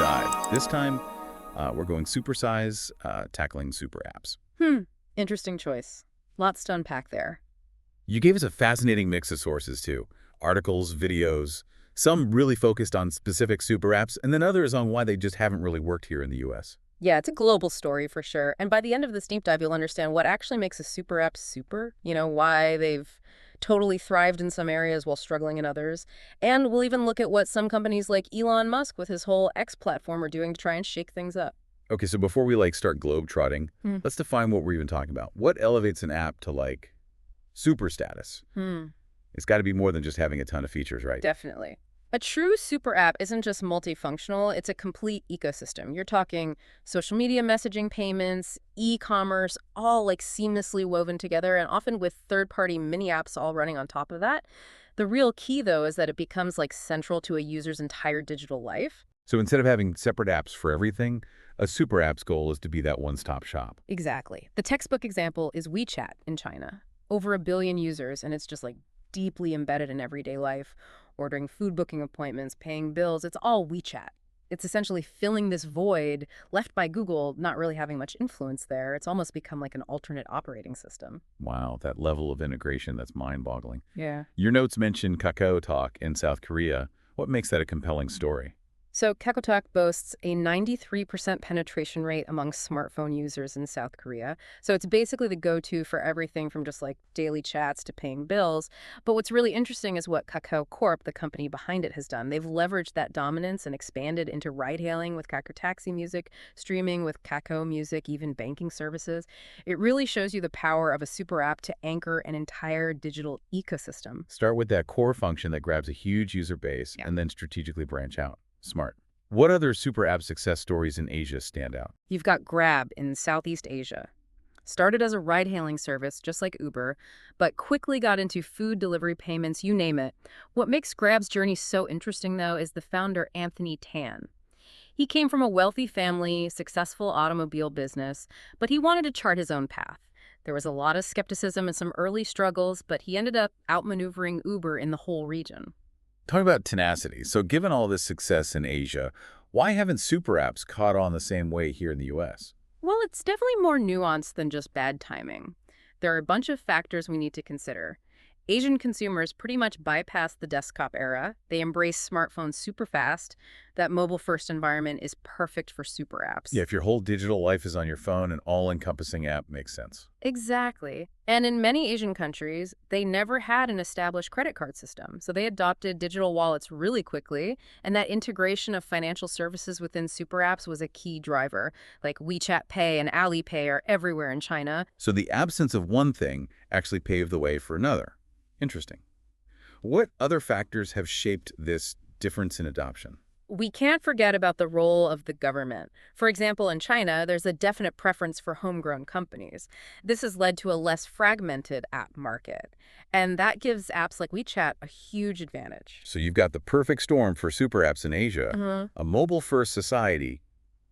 side. This time, we're going supersize, tackling super apps. Interesting choice. Lots to unpack there. You gave us a fascinating mix of sources, too. Articles, videos, some really focused on specific super apps, and then others on why they just haven't really worked here in the U.S. Yeah, it's a global story for sure. And by the end of this deep dive, you'll understand what actually makes a super app super, why they've totally thrived in some areas while struggling in others. And we'll even look at what some companies like Elon Musk with his whole X platform are doing to try and shake things up. Okay, so before we start globe-trotting, let's define what we're even talking about. What elevates an app to super status? It's got to be more than just having a ton of features, right? Definitely. A true super app isn't just multifunctional, it's a complete ecosystem. You're talking social media messaging, payments, e-commerce, all seamlessly woven together, and often with third-party mini apps all running on top of that. The real key, though, is that it becomes central to a user's entire digital life. So instead of having separate apps for everything, a super app's goal is to be that one-stop shop. Exactly. The textbook example is WeChat in China. Over 1 billion users, and it's just deeply embedded in everyday life. Ordering food booking appointments, paying bills, it's all WeChat. It's essentially filling this void left by Google not really having much influence there. It's almost become an alternate operating system. Wow, that level of integration, that's mind-boggling. Yeah. Your notes mention KakaoTalk in South Korea. What makes that a compelling story? So KakaoTalk boasts a 93% penetration rate among smartphone users in South Korea. So it's basically the go-to for everything from just daily chats to paying bills. But what's really interesting is what Kakao Corp, the company behind it, has done. They've leveraged that dominance and expanded into ride-hailing with Kakao Taxi Music, streaming with Kakao Music, even banking services. It really shows you the power of a super app to anchor an entire digital ecosystem. Start with that core function that grabs a huge user base and then strategically branch out. Smart. What other super app success stories in Asia stand out? You've got Grab in Southeast Asia. Started as a ride-hailing service, just like Uber, but quickly got into food delivery payments, you name it. What makes Grab's journey so interesting, though, is the founder, Anthony Tan. He came from a wealthy family, successful automobile business, but he wanted to chart his own path. There was a lot of skepticism and some early struggles, but he ended up outmaneuvering Uber in the whole region. Talking about tenacity. So given all this success in Asia, why haven't super apps caught on the same way here in the U.S.? Well, it's definitely more nuanced than just bad timing. There are a bunch of factors we need to consider. Asian consumers pretty much bypassed the desktop era. They embrace smartphones super fast. That mobile-first environment is perfect for super apps. Yeah, if your whole digital life is on your phone, an all-encompassing app makes sense. Exactly. And in many Asian countries, they never had an established credit card system. So they adopted digital wallets really quickly. And that integration of financial services within super apps was a key driver. WeChat Pay and Alipay are everywhere in China. So the absence of one thing actually paved the way for another. Interesting. What other factors have shaped this difference in adoption? We can't forget about the role of the government. For example, in China, there's a definite preference for homegrown companies. This has led to a less fragmented app market. And that gives apps like WeChat a huge advantage. So you've got the perfect storm for super apps in Asia, a mobile-first society,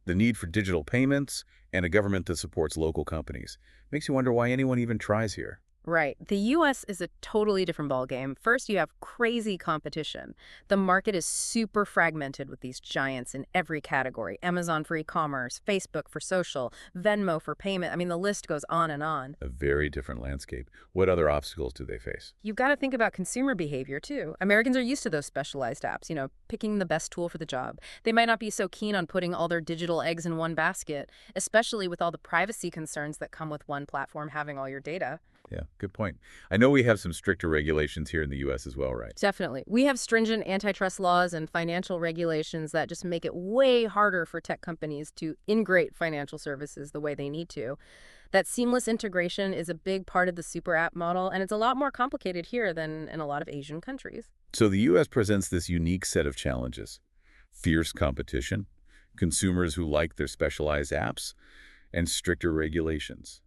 the need for digital payments, and a government that supports local companies. Makes you wonder why anyone even tries here. Right. The U.S. is a totally different ballgame. First, you have crazy competition. The market is super fragmented with these giants in every category. Amazon for e-commerce, Facebook for social, Venmo for payment. I mean, the list goes on and on. A very different landscape. What other obstacles do they face? You've got to think about consumer behavior, too. Americans are used to those specialized apps, picking the best tool for the job. They might not be so keen on putting all their digital eggs in one basket, especially with all the privacy concerns that come with one platform having all your data. Yeah, good point. I know we have some stricter regulations here in the U.S. as well, right? Definitely. We have stringent antitrust laws and financial regulations that just make it way harder for tech companies to integrate financial services the way they need to. That seamless integration is a big part of the super app model, and it's a lot more complicated here than in a lot of Asian countries. So the U.S. presents this unique set of challenges. Fierce competition, consumers who like their specialized apps, and stricter regulations.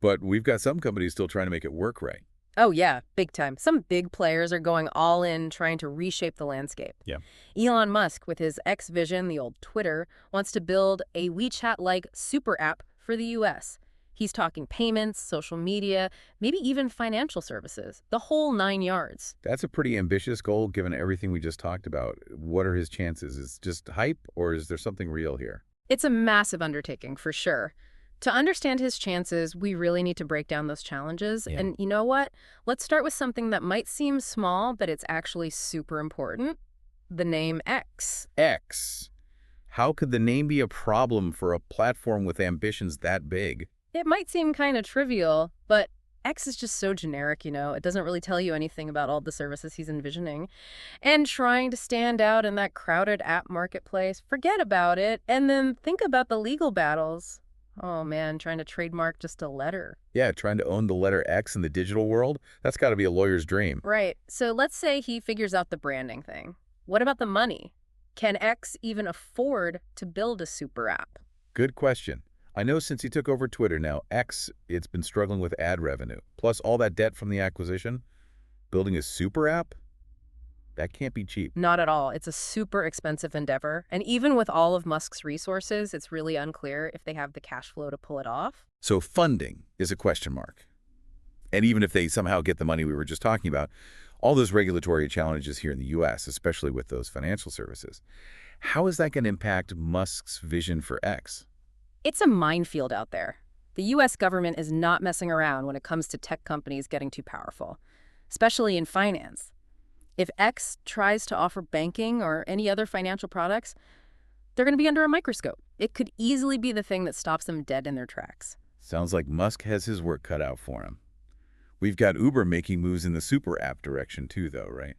But we've got some companies still trying to make it work right. Oh, yeah, big time. Some big players are going all in, trying to reshape the landscape. Yeah. Elon Musk, with his X vision, the old Twitter, wants to build a WeChat-like super app for the U.S. He's talking payments, social media, maybe even financial services, the whole 9 yards. That's a pretty ambitious goal given everything we just talked about. What are his chances? Is it just hype, or is there something real here? It's a massive undertaking, for sure. To understand his chances, we really need to break down those challenges. Yeah. And you know what? Let's start with something that might seem small, but it's actually super important. The name X. X. How could the name be a problem for a platform with ambitions that big? It might seem kind of trivial, but X is just so generic, It doesn't really tell you anything about all the services he's envisioning. And trying to stand out in that crowded app marketplace, forget about it, and then think about the legal battles. Oh man, trying to trademark just a letter. Yeah, trying to own the letter X in the digital world? That's got to be a lawyer's dream. Right. So let's say he figures out the branding thing. What about the money? Can X even afford to build a super app? Good question. I know since he took over Twitter now, X, it's been struggling with ad revenue. Plus all that debt from the acquisition. Building a super app? That can't be cheap. Not at all. It's a super expensive endeavor. And even with all of Musk's resources, it's really unclear if they have the cash flow to pull it off. So funding is a question mark. And even if they somehow get the money we were just talking about, all those regulatory challenges here in the U.S., especially with those financial services, how is that going to impact Musk's vision for X? It's a minefield out there. The U.S. government is not messing around when it comes to tech companies getting too powerful, especially in finance. If X tries to offer banking or any other financial products, they're going to be under a microscope. It could easily be the thing that stops them dead in their tracks. Sounds like Musk has his work cut out for him. We've got Uber making moves in the super app direction too, though, right?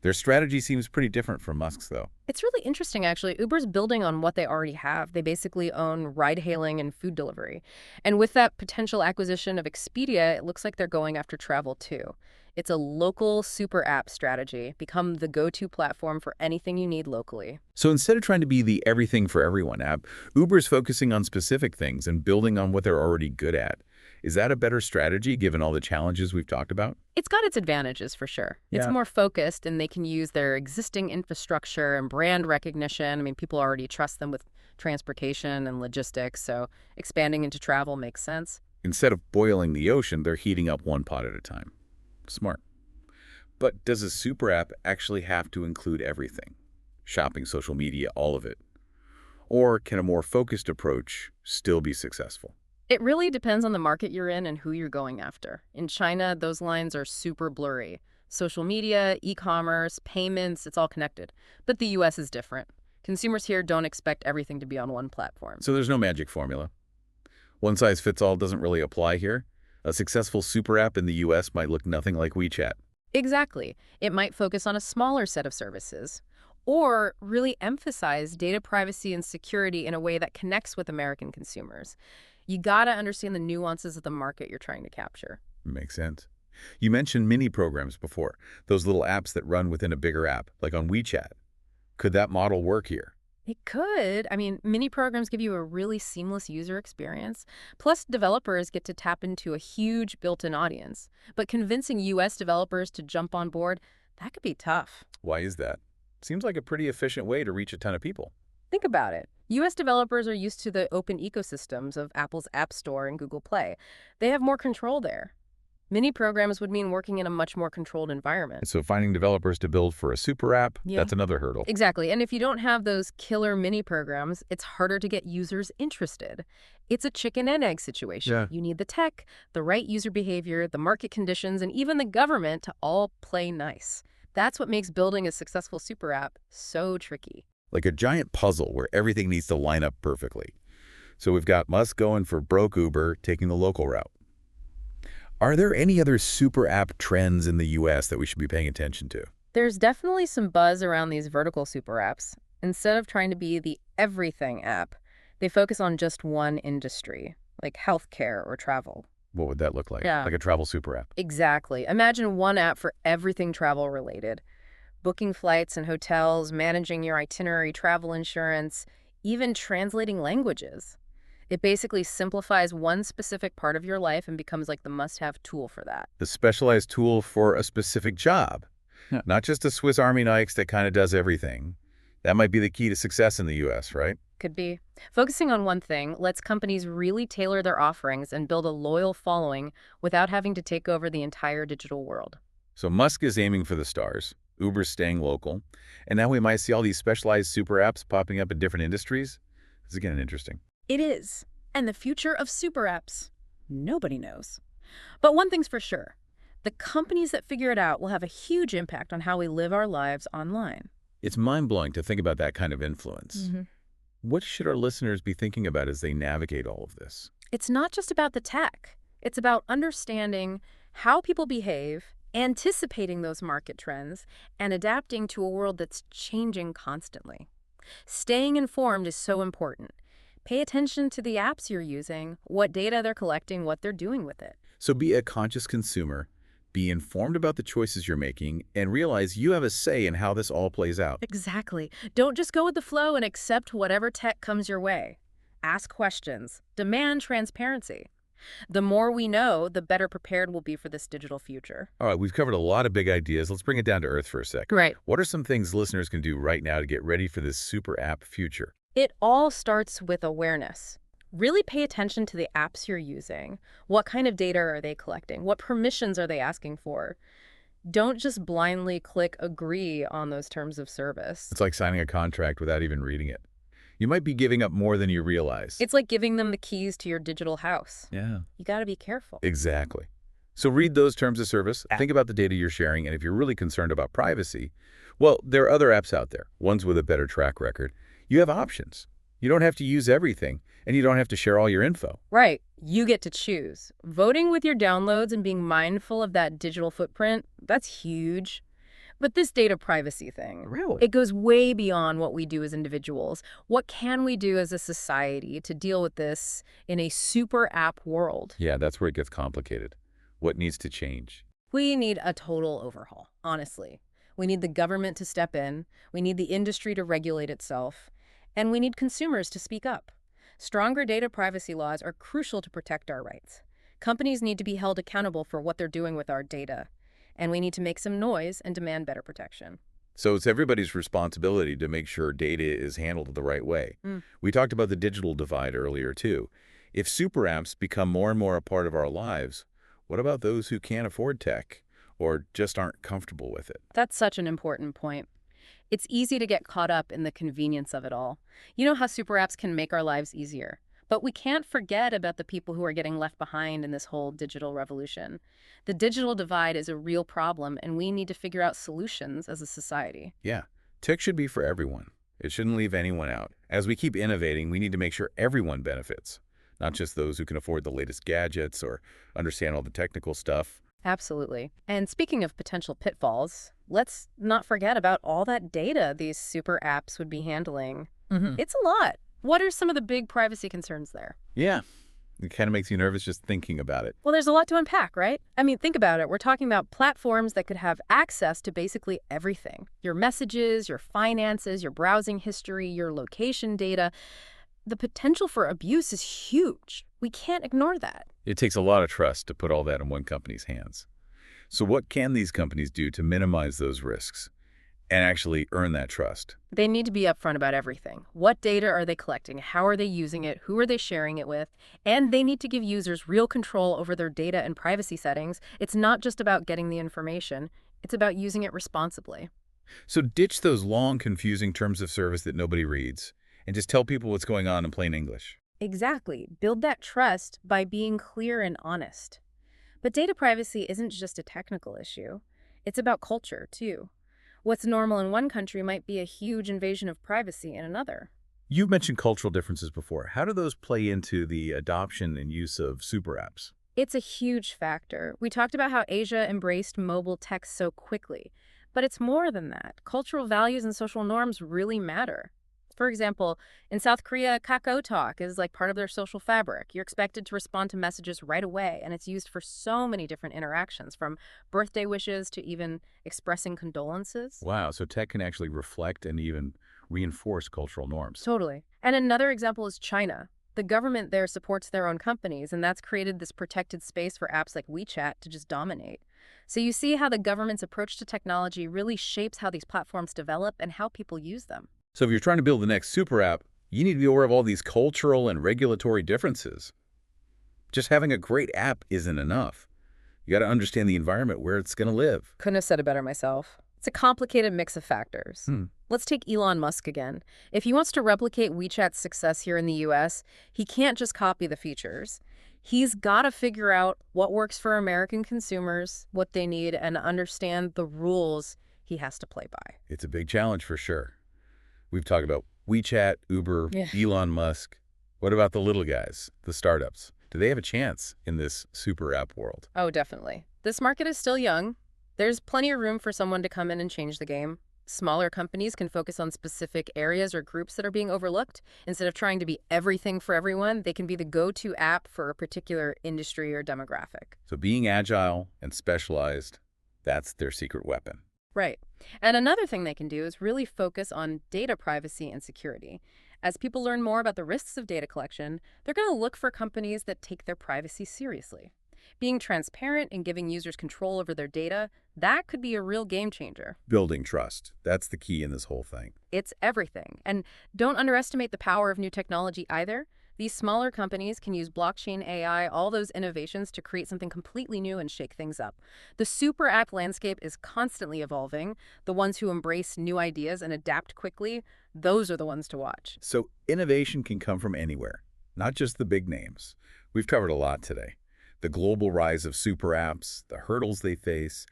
Their strategy seems pretty different from Musk's, though. It's really interesting, actually. Uber's building on what they already have. They basically own ride-hailing and food delivery. And with that potential acquisition of Expedia, it looks like they're going after travel, too. It's a local super app strategy. Become the go-to platform for anything you need locally. So instead of trying to be the everything for everyone app, Uber's focusing on specific things and building on what they're already good at. Is that a better strategy given all the challenges we've talked about? It's got its advantages, for sure. It's Yeah. more focused, and they can use their existing infrastructure and brand recognition. I mean, people already trust them with transportation and logistics, so expanding into travel makes sense. Instead of boiling the ocean, they're heating up one pot at a time. Smart. But does a super app actually have to include everything? Shopping, social media, all of it? Or can a more focused approach still be successful? It really depends on the market you're in and who you're going after. In China, those lines are super blurry. Social media, e-commerce, payments, it's all connected. But the US is different. Consumers here don't expect everything to be on one platform. So there's no magic formula. One size fits all doesn't really apply here. A successful super app in the US might look nothing like WeChat. Exactly. It might focus on a smaller set of services, or really emphasize data privacy and security in a way that connects with American consumers. You gotta understand the nuances of the market you're trying to capture. Makes sense. You mentioned mini programs before, those little apps that run within a bigger app, like on WeChat. Could that model work here? It could. I mean, mini programs give you a really seamless user experience. Plus, developers get to tap into a huge built-in audience. But convincing US developers to jump on board, that could be tough. Why is that? Seems like a pretty efficient way to reach a ton of people. Think about it. US developers are used to the open ecosystems of Apple's App Store and Google Play. They have more control there. Mini programs would mean working in a much more controlled environment. So finding developers to build for a super app, Yeah. that's another hurdle. Exactly. And if you don't have those killer mini programs, it's harder to get users interested. It's a chicken and egg situation. Yeah. You need the tech, the right user behavior, the market conditions, and even the government to all play nice. That's what makes building a successful super app so tricky. Like a giant puzzle where everything needs to line up perfectly. So we've got Musk going for broke Uber, taking the local route. Are there any other super app trends in the US that we should be paying attention to? There's definitely some buzz around these vertical super apps. Instead of trying to be the everything app, they focus on just one industry, like healthcare or travel. What would that look like? Yeah. Like a travel super app. Exactly. Imagine one app for everything travel related. Booking flights and hotels, managing your itinerary, travel insurance, even translating languages. It basically simplifies one specific part of your life and becomes like the must-have tool for that. The specialized tool for a specific job. Not just a Swiss Army knife that kind of does everything. That might be the key to success in the US, right? Could be. Focusing on one thing lets companies really tailor their offerings and build a loyal following without having to take over the entire digital world. So Musk is aiming for the stars, Uber's staying local, and now we might see all these specialized super apps popping up in different industries? This is getting interesting. It is. And the future of super apps? Nobody knows. But one thing's for sure. The companies that figure it out will have a huge impact on how we live our lives online. It's mind-blowing to think about that kind of influence. What should our listeners be thinking about as they navigate all of this? It's not just about the tech. It's about understanding how people behave, anticipating those market trends, and adapting to a world that's changing constantly. Staying informed is so important. Pay attention to the apps you're using, what data they're collecting, what they're doing with it. So be a conscious consumer, be informed about the choices you're making, and realize you have a say in how this all plays out. Exactly. Don't just go with the flow and accept whatever tech comes your way. Ask questions. Demand transparency. The more we know, the better prepared we'll be for this digital future. All right, we've covered a lot of big ideas. Let's bring it down to earth for a sec. Right. What are some things listeners can do right now to get ready for this super app future? It all starts with awareness. Really pay attention to the apps you're using. What kind of data are they collecting? What permissions are they asking for? Don't just blindly click agree on those terms of service. It's like signing a contract without even reading it. You might be giving up more than you realize. It's like giving them the keys to your digital house. Yeah. You got to be careful. Exactly. So read those terms of service, think about the data you're sharing, and if you're really concerned about privacy, well, there are other apps out there, ones with a better track record. You have options. You don't have to use everything, and you don't have to share all your info. Right. You get to choose. Voting with your downloads and being mindful of that digital footprint, that's huge. But this data privacy thing, Really? it goes way beyond what we do as individuals. What can we do as a society to deal with this in a super app world? Yeah, that's where it gets complicated. What needs to change? We need a total overhaul, honestly. We need the government to step in. We need the industry to regulate itself. And we need consumers to speak up. Stronger data privacy laws are crucial to protect our rights. Companies need to be held accountable for what they're doing with our data. And we need to make some noise and demand better protection. So it's everybody's responsibility to make sure data is handled the right way. We talked about the digital divide earlier, too. If super apps become more and more a part of our lives, what about those who can't afford tech or just aren't comfortable with it? That's such an important point. It's easy to get caught up in the convenience of it all. You know how super apps can make our lives easier. But we can't forget about the people who are getting left behind in this whole digital revolution. The digital divide is a real problem, and we need to figure out solutions as a society. Yeah, tech should be for everyone. It shouldn't leave anyone out. As we keep innovating, we need to make sure everyone benefits, not just those who can afford the latest gadgets or understand all the technical stuff. Absolutely. And speaking of potential pitfalls, let's not forget about all that data these super apps would be handling. It's a lot. What are some of the big privacy concerns there? Yeah, it kind of makes you nervous just thinking about it. Well, there's a lot to unpack, right? I mean, think about it. We're talking about platforms that could have access to basically everything. Your messages, your finances, your browsing history, your location data. The potential for abuse is huge. We can't ignore that. It takes a lot of trust to put all that in one company's hands. So what can these companies do to minimize those risks and actually earn that trust? They need to be upfront about everything. What data are they collecting? How are they using it? Who are they sharing it with? And they need to give users real control over their data and privacy settings. It's not just about getting the information. It's about using it responsibly. So ditch those long, confusing terms of service that nobody reads and just tell people what's going on in plain English. Exactly. Build that trust by being clear and honest. But data privacy isn't just a technical issue. It's about culture, too. What's normal in one country might be a huge invasion of privacy in another. You've mentioned cultural differences before. How do those play into the adoption and use of super apps? It's a huge factor. We talked about how Asia embraced mobile tech so quickly. But it's more than that. Cultural values and social norms really matter. For example, in South Korea, Kakao Talk is like part of their social fabric. You're expected to respond to messages right away, and it's used for so many different interactions, from birthday wishes to even expressing condolences. Wow, so tech can actually reflect and even reinforce cultural norms. Totally. And another example is China. The government there supports their own companies, and that's created this protected space for apps like WeChat to just dominate. So you see how the government's approach to technology really shapes how these platforms develop and how people use them. So if you're trying to build the next super app, You need to be aware of all these cultural and regulatory differences. Just having a great app isn't enough. You got to understand the environment where it's going to live. Couldn't have said it better myself. It's a complicated mix of factors. Hmm. Let's take Elon Musk again. If he wants to replicate WeChat's success here in the US, he can't just copy the features. He's got to figure out what works for American consumers, what they need, and understand the rules he has to play by. It's a big challenge for sure. We've talked about WeChat, Uber, Yeah. Elon Musk. What about the little guys, the startups? Do they have a chance in this super app world? Oh, definitely. This market is still young. There's plenty of room for someone to come in and change the game. Smaller companies can focus on specific areas or groups that are being overlooked. Instead of trying to be everything for everyone, they can be the go-to app for a particular industry or demographic. So being agile and specialized, that's their secret weapon. Right. And another thing they can do is really focus on data privacy and security. As people learn more about the risks of data collection, they're going to look for companies that take their privacy seriously. Being transparent and giving users control over their data, that could be a real game changer. Building trust. That's the key in this whole thing. It's everything. And don't underestimate the power of new technology either. These smaller companies can use blockchain, AI, all those innovations to create something completely new and shake things up. The super app landscape is constantly evolving. The ones who embrace new ideas and adapt quickly, those are the ones to watch. So innovation can come from anywhere, not just the big names. We've covered a lot today. The global rise of super apps, the hurdles they face,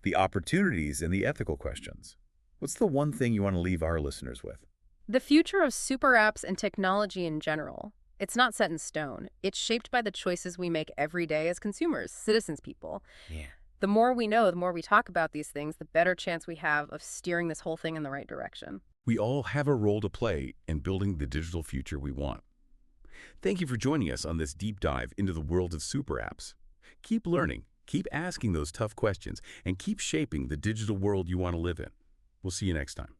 the opportunities, and the ethical questions. What's the one thing you want to leave our listeners with? The future of super apps and technology in general. It's not set in stone. It's shaped by the choices we make every day as consumers, citizens, people. Yeah. The more we know, the more we talk about these things, the better chance we have of steering this whole thing in the right direction. We all have a role to play in building the digital future we want. Thank you for joining us on this deep dive into the world of super apps. Keep learning, keep asking those tough questions, and keep shaping the digital world you want to live in. We'll see you next time.